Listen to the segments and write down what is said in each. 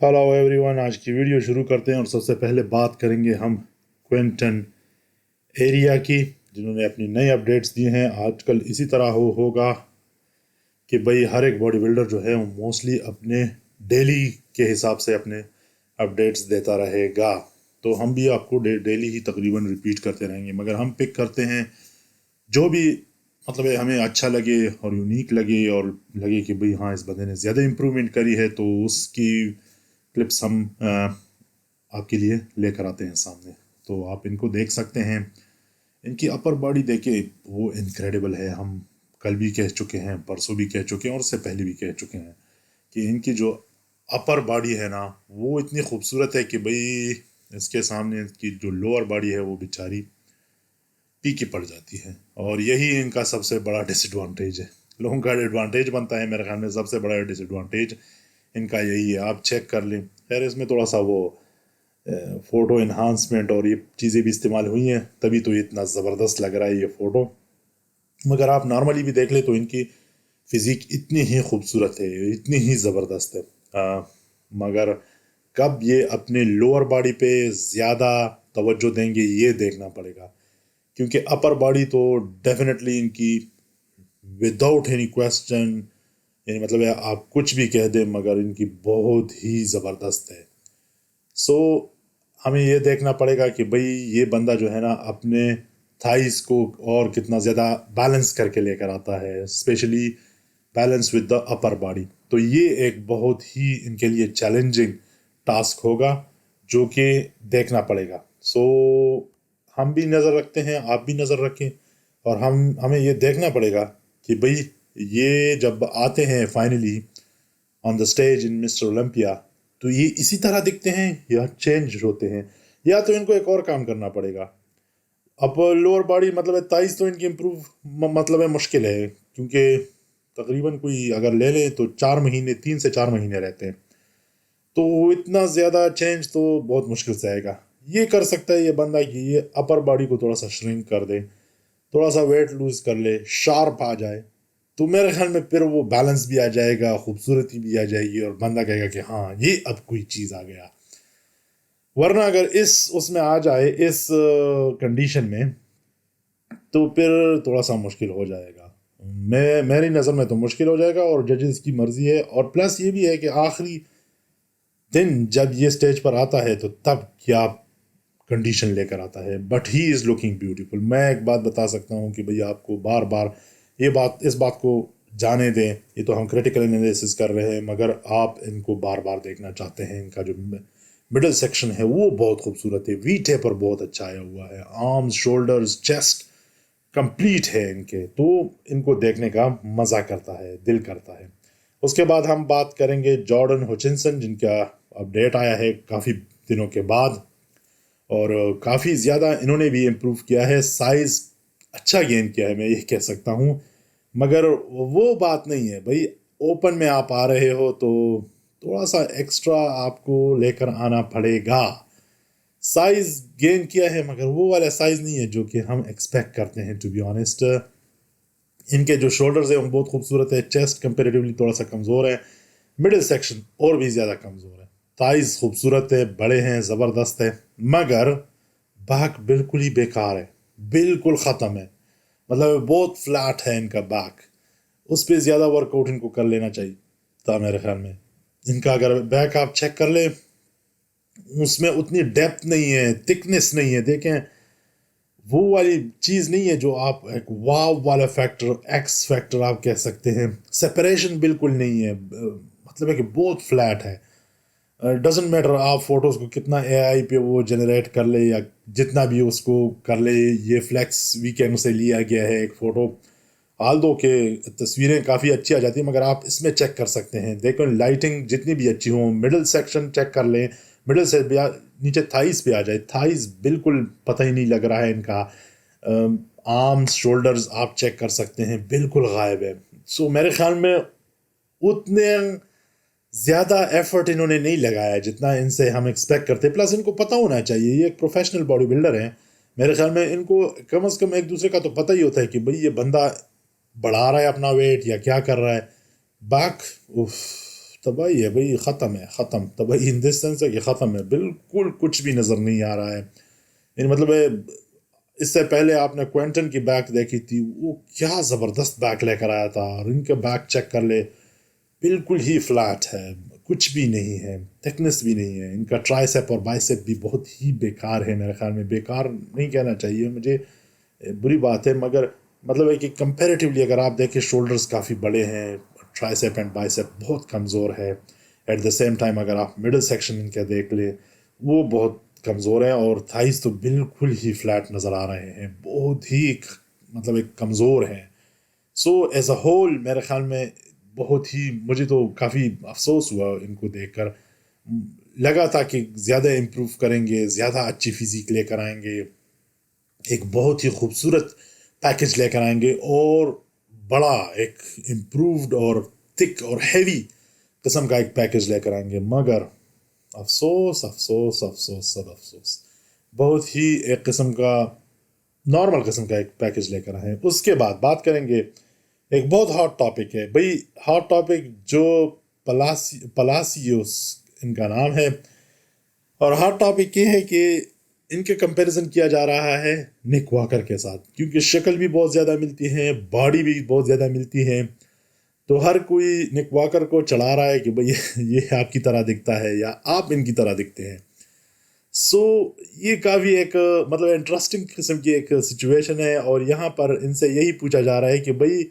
Hello everyone, आज की video शुरू करते हैं और सबसे पहले बात करेंगे हम क्विंटन एरिया की, जिन्होंने अपनी नई अपडेट्स दी हैं। आजकल इसी तरह होगा कि भाई हर एक बॉडी बिल्डर जो है वो मोस्टली अपने डेली के हिसाब से अपने अपडेट्स देता रहेगा। तो हम भी आपको डेली ही तकरीबन रिपीट करते रहेंगे, मगर हम पिक करते हैं जो भी मतलब है हमें अच्छा लगे और यूनिक लगे और लगे कि भाई हाँ, इस बंदे ने ज़्यादा इम्प्रूवमेंट करी है, तो उसकी क्लिप्स हम आपके लिए लेकर आते हैं सामने। तो आप इनको देख सकते हैं। इनकी अपर बॉडी देखे, वो इनक्रेडिबल है। हम कल भी कह चुके हैं, परसों भी कह चुके हैं और उससे पहले भी कह चुके हैं कि इनकी जो अपर बॉडी है ना, वो इतनी खूबसूरत है कि भाई इसके सामने इसकी जो लोअर बॉडी है वो बेचारी पीछे पड़ जाती है। और यही इनका सबसे बड़ा डिसएडवांटेज है। लोगों का एडवांटेज बनता है, मेरे ख्याल में सबसे बड़ा डिसएडवांटेज इनका यही है। आप चेक कर लें। खैर, इसमें थोड़ा सा वो फ़ोटो इन्हांसमेंट और ये चीज़ें भी इस्तेमाल हुई हैं, तभी तो इतना ज़बरदस्त लग रहा है ये फ़ोटो। मगर आप नॉर्मली भी देख ले तो इनकी फ़िज़िक इतनी ही खूबसूरत है, इतनी ही ज़बरदस्त है। मगर कब ये अपने लोअर बॉडी पे ज़्यादा तवज्जो देंगे, ये देखना पड़ेगा। क्योंकि अपर बॉडी तो डेफिनेटली इनकी विदाउट एनी क्वेश्चन, यानी मतलब है आप कुछ भी कह दें, मगर इनकी बहुत ही ज़बरदस्त है। सो हमें ये देखना पड़ेगा कि भाई ये बंदा जो है ना अपने थाइस को और कितना ज़्यादा बैलेंस करके लेकर आता है, specially balance with the upper body. तो ये एक बहुत ही इनके लिए चैलेंजिंग टास्क होगा, जो कि देखना पड़ेगा। सो हम भी नज़र रखते हैं, आप भी नज़र रखें, और हमें ये देखना पड़ेगा कि भाई ये जब आते हैं finally on the stage in mister Olympia, तो ये इसी तरह दिखते हैं या चेंज होते हैं, या तो इनको एक और काम करना पड़ेगा। अब लोअर बॉडी मतलब है ताइज तो इनकी इम्प्रूव मतलब है मुश्किल है, क्योंकि तकरीबन कोई अगर ले लें तो 4 महीने, 3 से 4 महीने रहते हैं। तो इतना ज़्यादा चेंज तो बहुत मुश्किल से आएगा। ये कर सकता है ये बंदा कि ये अपर बॉडी को थोड़ा सा श्रिंक कर दे, थोड़ा सा वेट लूज कर ले, शार्प आ जाए, तो मेरे ख्याल में फिर वो बैलेंस भी आ जाएगा, खूबसूरती भी आ जाएगी, और बंदा कहेगा कि हाँ, ये अब कोई चीज़ आ गया। वरना अगर इस उसमें आ जाए, इस कंडीशन में, तो फिर थोड़ा सा मुश्किल हो जाएगा। मेरी नज़र में तो मुश्किल हो जाएगा, और जजेस की मर्जी है। और प्लस ये भी है कि आखिरी दिन जब ये स्टेज पर आता है तो तब क्या कंडीशन लेकर आता है। But he is looking beautiful. मैं एक बात बता सकता हूँ कि भैया आपको बार बार इस बात को जाने दें, ये तो हम क्रिटिकल एनालिसिस कर रहे हैं, मगर आप इनको बार बार देखना चाहते हैं। इनका जो मिडल सेक्शन है वो बहुत खूबसूरत है, वी टेपर बहुत अच्छा आया हुआ है, आर्म्स, शोल्डर्स, चेस्ट कंप्लीट है इनके, तो इनको देखने का मज़ा करता है, दिल करता है। उसके बाद हम बात करेंगे जॉर्डन हचिंसन, जिनका अपडेट आया है काफ़ी दिनों के बाद, और काफ़ी ज़्यादा इन्होंने भी इम्प्रूव किया है, साइज़ अच्छा गेन किया है, मैं ये कह सकता हूँ। मगर वो बात नहीं है भाई, ओपन में आप आ रहे हो तो थोड़ा सा एक्स्ट्रा आपको लेकर आना पड़ेगा। साइज गेन किया है, मगर वो वाला साइज नहीं है जो कि हम एक्सपेक्ट करते हैं, टू बी ऑनेस्ट। इनके जो शोल्डर्स है वो बहुत खूबसूरत है, चेस्ट कंपेरेटिवली थोड़ा सा कमज़ोर है, मिडिल सेक्शन और भी ज़्यादा कमज़ोर है, थाइज खूबसूरत है, बड़े हैं, ज़बरदस्त है, मगर बैक बिल्कुल ही बेकार है, बिल्कुल ख़त्म है। मतलब बहुत फ्लैट है इनका बैक, उस पर ज़्यादा वर्कआउट इनको कर लेना चाहिए था मेरे ख्याल में। इनका अगर बैक आप चेक कर ले, उसमें उतनी डेप्थ नहीं है, थिकनेस नहीं है। देखें, वो वाली चीज़ नहीं है जो आप एक वाव वाला फैक्टर, एक्स फैक्टर आप कह सकते हैं। सेपरेशन बिल्कुल नहीं है, मतलब है कि बहुत फ्लैट है। डजेंट मैटर आप फोटोज़ को कितना एआई पे वो जनरेट कर ले या जितना भी उसको कर ले, ये फ्लैक्स वीकेंड से लिया गया है एक फ़ोटो। हाल दो के तस्वीरें काफ़ी अच्छी आ जाती है, मगर आप इसमें चेक कर सकते हैं। देखो लाइटिंग जितनी भी अच्छी हो, मिडिल सेक्शन चेक कर लें, मिडिल से नीचे थाइस पे आ जाए, थाइस बिल्कुल पता ही नहीं लग रहा है इनका। आर्म्स, शोल्डर्स आप चेक कर सकते हैं, बिल्कुल गायब है। सो मेरे ख्याल में उतने ज़्यादा एफर्ट इन्होंने नहीं लगाया जितना इनसे हम एक्सपेक्ट करते। प्लस इनको पता होना चाहिए, ये एक प्रोफेशनल बॉडी बिल्डर है। मेरे ख्याल में इनको कम से कम एक दूसरे का तो पता ही होता है कि भाई ये बंदा बढ़ा रहा है अपना वेट या क्या कर रहा है। बैक, उफ, तबाही है भाई, ख़त्म है, ख़त्म तबाही इन दिस सेंस है कि ख़त्म है, बिल्कुल कुछ भी नज़र नहीं आ रहा है। यानी मतलब है, इससे पहले आपने क्वेंटन की बैक देखी थी, वो क्या ज़बरदस्त बैक लेकर आया था, और इनके बैक चेक कर ले, बिल्कुल ही फ्लैट है, कुछ भी नहीं है, थिकनेस भी नहीं है। इनका ट्राइसेप और बाइसेप भी बहुत ही बेकार है, मेरे ख्याल में, बेकार नहीं कहना चाहिए मुझे, बुरी बात है, मगर मतलब है कि कंपैरेटिवली अगर आप देखें, शोल्डर्स काफ़ी बड़े हैं, ट्राइसेप एंड बाइसेप बहुत कमज़ोर है। एट द सेम टाइम अगर आप मिडिल सेक्शन इनका देख ले, वो बहुत कमज़ोर है, और थाइस तो बिल्कुल ही फ्लैट नज़र आ रहे हैं, बहुत ही मतलब एक कमज़ोर हैं। सो एज अ होल मेरे ख्याल में बहुत ही, मुझे तो काफ़ी अफसोस हुआ इनको देखकर। लगा था कि ज़्यादा इम्प्रूव करेंगे, ज़्यादा अच्छी फिजिक लेकर आएंगे, एक बहुत ही खूबसूरत पैकेज लेकर आएंगे, और बड़ा एक इम्प्रूव्ड और थिक और हैवी किस्म का एक पैकेज लेकर आएंगे। मगर अफसोस अफसोस अफसोस सब अफसोस, बहुत ही एक किस्म का नॉर्मल किस्म का एक पैकेज लेकर आए। उसके बाद बात करेंगे, एक बहुत हॉट टॉपिक है भाई, हॉट टॉपिक जो पलासियोस इनका नाम है, और हॉट टॉपिक ये है कि इनके कंपैरिजन किया जा रहा है निक वॉकर के साथ, क्योंकि शक्ल भी बहुत ज़्यादा मिलती है, बॉडी भी बहुत ज़्यादा मिलती है, तो हर कोई निक वॉकर को चढ़ा रहा है कि भाई ये आपकी तरह दिखता है या आप इनकी तरह दिखते हैं। सो ये काफ़ी एक मतलब इंटरेस्टिंग किस्म की एक सिचुएशन है, और यहाँ पर इनसे यही पूछा जा रहा है कि भाई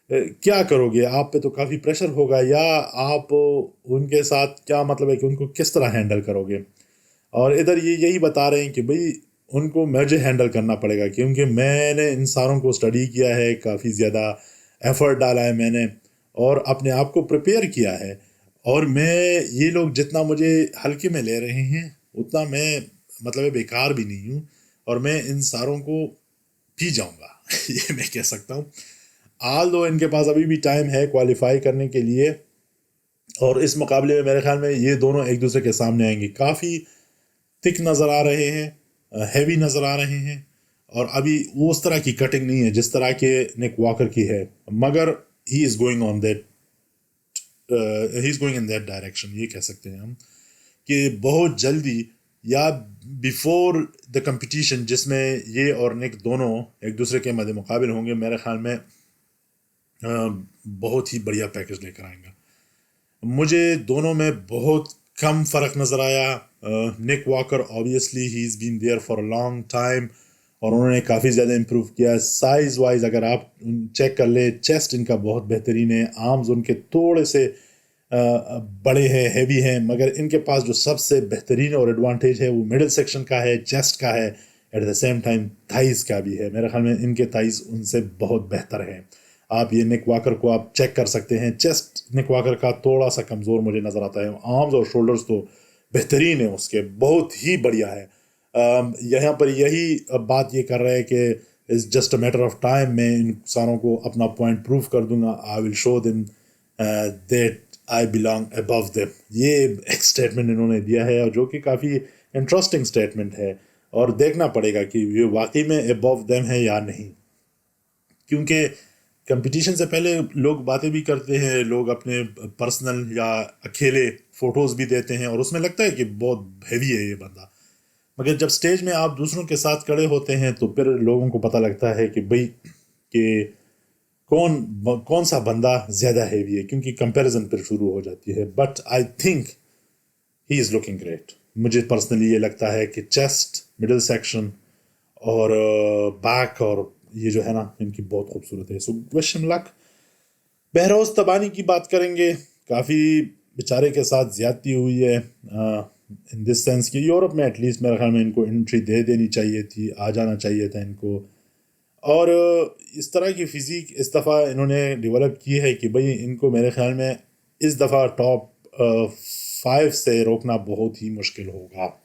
क्या करोगे, आप पे तो काफ़ी प्रेशर होगा, या आप उनके साथ क्या मतलब है कि उनको किस तरह हैंडल करोगे। और इधर ये यही बता रहे हैं कि भाई उनको मुझे हैंडल करना पड़ेगा, क्योंकि मैंने इन सारों को स्टडी किया है, काफ़ी ज़्यादा एफर्ट डाला है मैंने, और अपने आप को प्रिपेयर किया है, और मैं, ये लोग जितना मुझे हल्के में ले रहे हैं उतना मैं मतलब बेकार भी नहीं हूँ, और मैं इन सारों को पी जाऊँगा ये मैं कह सकता हूँ। आल दो इनके पास अभी भी टाइम है क्वालिफाई करने के लिए, और इस मुकाबले में मेरे ख्याल में ये दोनों एक दूसरे के सामने आएंगे, काफ़ी थिक नज़र आ रहे हैं, हैवी नज़र आ रहे हैं, और अभी वो उस तरह की कटिंग नहीं है जिस तरह के निक वॉकर की है, मगर he is going on that, he is going in that direction, ये कह सकते हैं हम कि बहुत जल्दी या बिफोर द कंपटीशन जिसमें ये और निक दोनों एक दूसरे के मद्दे मुकाबिल होंगे, मेरे ख्याल में बहुत ही बढ़िया पैकेज लेकर आएंगे। मुझे दोनों में बहुत कम फ़र्क नज़र आया। Nick Walker obviously he is been there for a long time, और उन्होंने काफ़ी ज़्यादा इम्प्रूव किया। साइज़ वाइज अगर आप चेक कर ले, चेस्ट इनका बहुत बेहतरीन है, आर्म्स उनके थोड़े से बड़े हैं, हैवी हैं, मगर इनके पास जो सबसे बेहतरीन और एडवांटेज है वो मिडिल सेक्शन का है, चेस्ट का है, eight the same time thighs का भी है। मेरे ख्याल में इनके थाइस उनसे बहुत बेहतर हैं। आप ये निक वॉकर को आप चेक कर सकते हैं, चेस्ट निक वॉकर का थोड़ा सा कमज़ोर मुझे नज़र आता है, आर्म्स और शोल्डर्स तो बेहतरीन है उसके, बहुत ही बढ़िया है। यहाँ पर यही बात ये कर रहे हैं कि it's just a matter of time, मैं इन सारों को अपना पॉइंट प्रूव कर दूंगा, I will show them that I belong above them. ये एक स्टेटमेंट इन्होंने दिया है, और जो कि काफ़ी इंटरेस्टिंग स्टेटमेंट है, और देखना पड़ेगा कि ये वाकई में अबव देम है या नहीं, क्योंकि कंपटीशन से पहले लोग बातें भी करते हैं, लोग अपने पर्सनल या अकेले फ़ोटोज़ भी देते हैं, और उसमें लगता है कि बहुत हैवी है ये बंदा, मगर जब स्टेज में आप दूसरों के साथ खड़े होते हैं तो फिर लोगों को पता लगता है कि भाई कि कौन सा बंदा ज़्यादा हैवी है, क्योंकि कंपैरिजन फिर शुरू हो जाती है। But I think he is looking great. मुझे पर्सनली ये लगता है कि चेस्ट, मिडिल सेक्शन और बैक, और ये जो है ना, इनकी बहुत खूबसूरत है। So wish him luck. Behroz Tabani की बात करेंगे, काफ़ी बेचारे के साथ ज़्यादती हुई है, इन दिस सेंस कि यूरोप में एटलीस्ट मेरे ख्याल में इनको एंट्री दे देनी चाहिए थी, आ जाना चाहिए था इनको, और इस तरह की फ़िज़ीक इस दफ़ा इन्होंने डेवलप की है कि भाई इनको मेरे ख्याल में इस दफ़ा टॉप 5 से रोकना बहुत ही मुश्किल होगा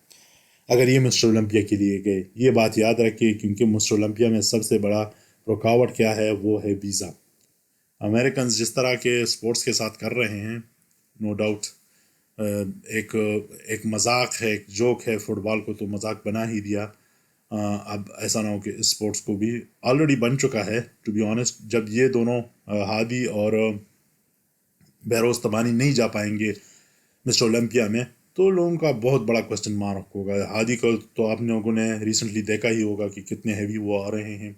अगर ये मिस्टर ओलंपिया के लिए गए। ये बात याद रखिए, क्योंकि मिस्टर ओलंपिया में सबसे बड़ा रुकावट क्या है, वो है वीज़ा। अमेरिकन जिस तरह के स्पोर्ट्स के साथ कर रहे हैं, नो डाउट एक एक मजाक है, एक जोक है, फुटबॉल को तो मजाक बना ही दिया। अब ऐसा ना हो कि इस स्पोर्ट्स को भी ऑलरेडी बन चुका है, टू बी ऑनेस्ट। जब ये दोनों हादी और बहरोज़ तबानी नहीं जा पाएंगे मिस्टर ओलंपिया में, तो लोगों का बहुत बड़ा क्वेश्चन मार्क होगा। हादी को तो आप लोगों ने रिसेंटली देखा ही होगा कि कितने हैवी वो आ रहे हैं।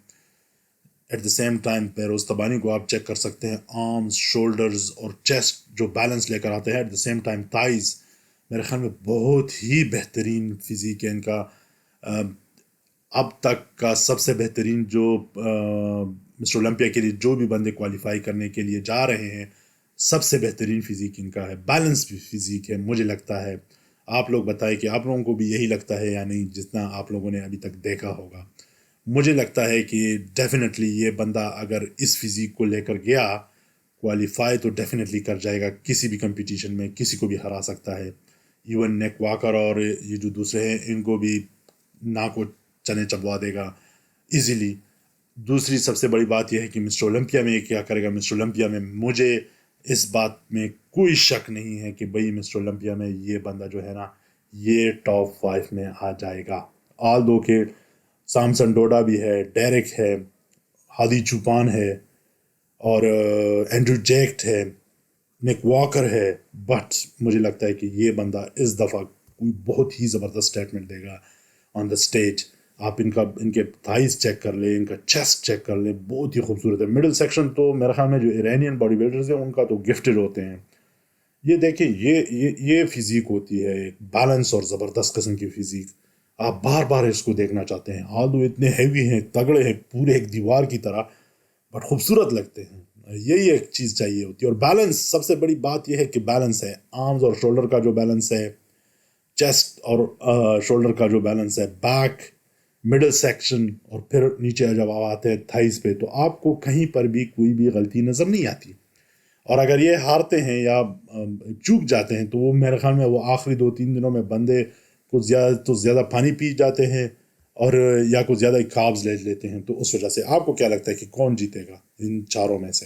एट द सेम टाइम पेरोज तबानी को आप चेक कर सकते हैं, आर्म्स, शोल्डर्स और चेस्ट जो बैलेंस लेकर आते हैं। At the same time thighs, मेरे ख्याल में बहुत ही बेहतरीन फिजिक है इनका। अब तक का सबसे बेहतरीन जो मिस्टर ओलंपिया के लिए जो भी बंदे क्वालिफाई करने के लिए जा रहे हैं, सबसे बेहतरीन फिजिक इनका है, बैलेंस भी फिजिक है मुझे लगता है। आप लोग बताएं कि आप लोगों को भी यही लगता है या नहीं, जितना आप लोगों ने अभी तक देखा होगा। मुझे लगता है कि डेफिनेटली ये बंदा अगर इस फिजिक को लेकर गया क्वालिफाई तो डेफिनेटली कर जाएगा, किसी भी कंपटीशन में किसी को भी हरा सकता है। इवन नेक वाकर और ये जो दूसरे हैं इनको भी ना को चने चबवा देगा इजीली। दूसरी सबसे बड़ी बात यह है कि मिस्टर ओलंपिया में ये क्या करेगा। मिस्टर ओलंपिया में मुझे इस बात में कोई शक नहीं है कि भाई मिस्टर ओलंपिया में ये बंदा जो है ना, ये टॉप 5 में आ जाएगा। ऑल दो के सैमसन डोडा भी है, डेरिक है, हादी चुपान है और एंड्रू जैक्ट है, निक वॉकर है, बट मुझे लगता है कि ये बंदा इस दफ़ा कोई बहुत ही ज़बरदस्त स्टेटमेंट देगा ऑन द स्टेज। आप इनके थाइस चेक कर ले, इनका चेस्ट चेक कर ले, बहुत ही खूबसूरत है। मिडिल सेक्शन तो मेरे ख्याल में जो ईरानियन बॉडी बिल्डर्स हैं उनका तो गिफ्टेड होते हैं। ये देखें, ये फिजिक होती है एक बैलेंस और ज़बरदस्त किस्म की फिजिक। आप बार बार इसको देखना चाहते हैं। आलू इतने हैवी हैं, तगड़े हैं, पूरे एक दीवार की तरह, बट खूबसूरत लगते हैं। यही एक चीज़ चाहिए होती है। और बैलेंस, सबसे बड़ी बात यह है कि बैलेंस है। आर्म्स और शोल्डर का जो बैलेंस है, चेस्ट और शोल्डर का जो बैलेंस है, बैक, मिडल सेक्शन और फिर नीचे जब आप आते हैं थाइस पे, तो आपको कहीं पर भी कोई भी गलती नज़र नहीं आती। और अगर ये हारते हैं या चूक जाते हैं तो वो मेरे ख्याल में वो आखिरी 2-3 दिनों में बंदे कुछ ज़्यादा तो ज़्यादा पानी पी जाते हैं और या कुछ ज़्यादा कार्ब्स ले लेते हैं। तो उस वजह से आपको क्या लगता है कि कौन जीतेगा इन चारों में से?